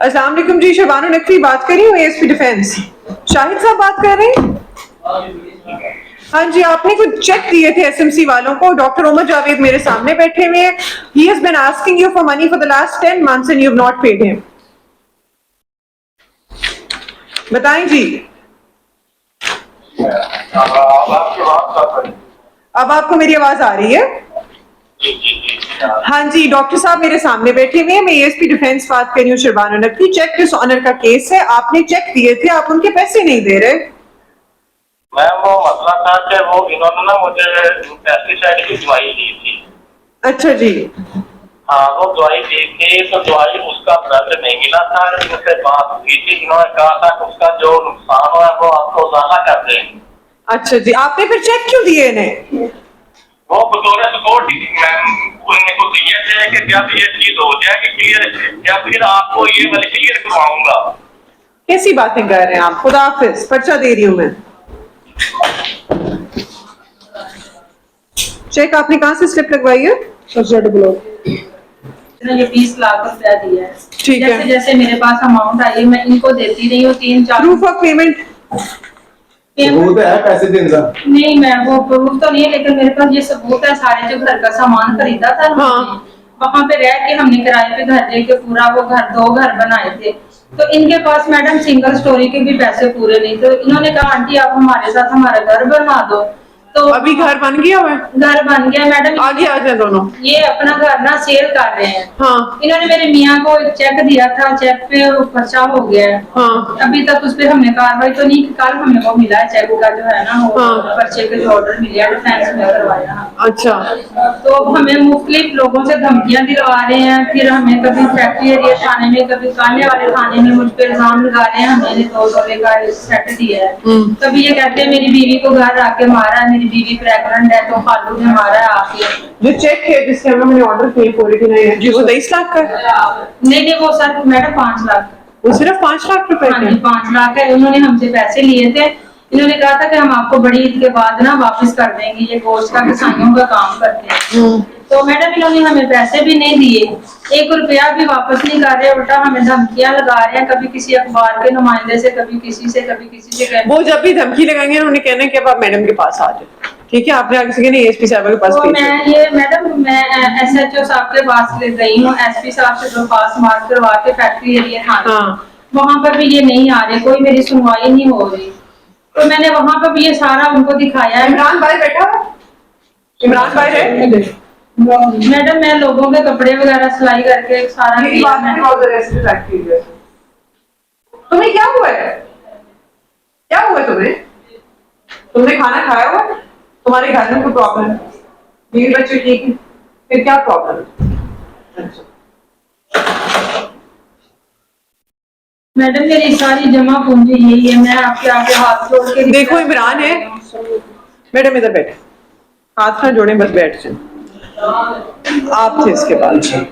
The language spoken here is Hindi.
अस्सलाम वालेकुम जी, शबानो नकवी बात कर रही हूँ, एएसपी डिफेंस। शाहिद साहब बात कर रहे हैं? हाँ जी, आपने कुछ चेक दिए थे एसएमसी वालों को। डॉक्टर उमर जावेद मेरे सामने बैठे हुए हैं। He has been asking you for money for the last 10 months and you have not paid him. बताएं जी। अब आपको मेरी आवाज आ रही है? हाँ जी, डॉक्टर साहब मेरे सामने बैठे हुए हैं। मैं एएसपी डिफेंस बात कर रही हूँ, शबानो नकवी। चेक डिसऑनर का केस है। आपने चेक दिए थे, आप उनके पैसे नहीं दे रहे। मैम वो मसला था कि वो इन्होंने ना मुझे पेस्टिसाइड की दवाई दी थी। अच्छा जी। हाँ, वो दवाई दी थी तो दवाई उसका ब्लड नहीं मिला था। मुझसे बात हुई थी, इन्होंने कहा था कि उसका जो नुकसान हुआ है वो आपको ज्यादा कर देंगे। अच्छा जी, आपने फिर चेक क्यों दिए इन्हें? वो बतौर सपोर्ट उन्हें को दिए थे कि जब ये चीज हो जाएगी क्लियर, या फिर आपको ये मैं क्लियर करवाऊंगा। कैसी बातें कर रहे हैं आप? खुदा हाफिज, पर्चा दे रही हूं मैं। चेक आपने कहाँ से स्लिप लगवाई है? ये 20 लाख रुपया दिया है। ठीक है। जैसे जैसे मेरे पास अमाउंट आई है मैं इनको देती रही हूँ। 3-4 प्रूफ ऑफ पेमेंट सबूत है पैसे देने का? नहीं मैम, वो प्रूफ तो नहीं है, लेकिन मेरे पास ये सबूत है। सारे जो घर का सामान खरीदा था हाँ। वहाँ पे रह के हमने किराए पे घर लेके पूरा वो घर 2 घर बनाए थे। तो इनके पास मैडम सिंगल स्टोरी के भी पैसे पूरे नहीं। तो इन्होंने कहा आंटी आप हमारे साथ हमारा घर बना दो। तो अभी घर बन गया हुआ है? घर बन गया मैडम। आगे आ जाए दोनों। ये अपना घर ना सेल कर रहे हैं। हाँ इन्होंने मेरे मियाँ को एक चेक दिया था, चेक पे पर्चा हो गया है। हाँ। अभी तक उस पर हमने कार्रवाई तो नहीं की। कल हमें वो मिला है चेक का जो है ना वो हाँ। पर्चे के जो ऑर्डर मिले डिफेंस में करवाया। अच्छा। तो हमें मुख्तलिफ लोगों से धमकियां दिलवा रहे हैं। फिर हमें कभी फैक्ट्री एरिया थाने में, कभी कांडे वाले थाने में मुझ पर इल्जाम लगा रहे हैं। हमने 2 तोले का सेट दिया है। कभी ये कहते हैं मेरी बीवी को घर आके मारा है, मेरी बीवी प्रेग्नेंट है तो खालू ने मारा है आके। जो चेक है जिसके हमने ऑर्डर किए पूरे दिन है जी, वो 23 लाख का है? नहीं वो सर मैडम 5 लाख। वो सिर्फ 5 लाख रुपए हाँ के? जी 5 लाख है। उन्होंने हमसे पैसे लिए थे। इन्होंने कहा था कि हम आपको बड़ी ईद के बाद ना वापस कर देंगे। ये गोश्त का किसानों का काम करते हैं। तो मैडम इन्होंने हमें पैसे भी नहीं दिए, 1 रुपया भी वापस नहीं कर रहे, उल्टा हमें धमकियां लगा रहे हैं। कभी किसी अखबार के नुमाइंदे से, कभी किसी से, कभी किसी से। वो जब भी धमकी लगाएंगे उन्होंने कहना है कि अब आप मैडम के पास आ जाए। ठीक है, आपने आगे से कहना एएसपी साहब के पास तो भेजिए। मैं ये मैडम मैं एसएचओ साहब के पास ले गई हूँ, एसपी साहब से दरख्वास्त मार्क करवा के फैक्ट्री एरिया थाने। हाँ। वहाँ पर भी ये नहीं आ रहे, कोई मेरी सुनवाई नहीं हो रही। तो मैंने वहाँ पर भी ये सारा उनको दिखाया है। इमरान भाई बैठा है? इमरान भाई है? मैडम मैं लोगों के कपड़े वगैरह सिलाई करके सारा यही बात है तुम्हें क्या हुआ है? क्या हुआ है तुम्हें? तुमने खाना खाया हुआ? तुम्हारे घर में कोई प्रॉब्लम है? बीवी बच्चे ठीक है? फिर क्या प्रॉब्लम है? अच्छा। मैडम मेरी सारी जमा पूंजी यही है। मैं आपके आगे हाथ जोड़ के देखो इमरान है मैडम, इधर बैठे, हाथ ना जोड़े, बस बैठ जाए। आप थे इसके बाद।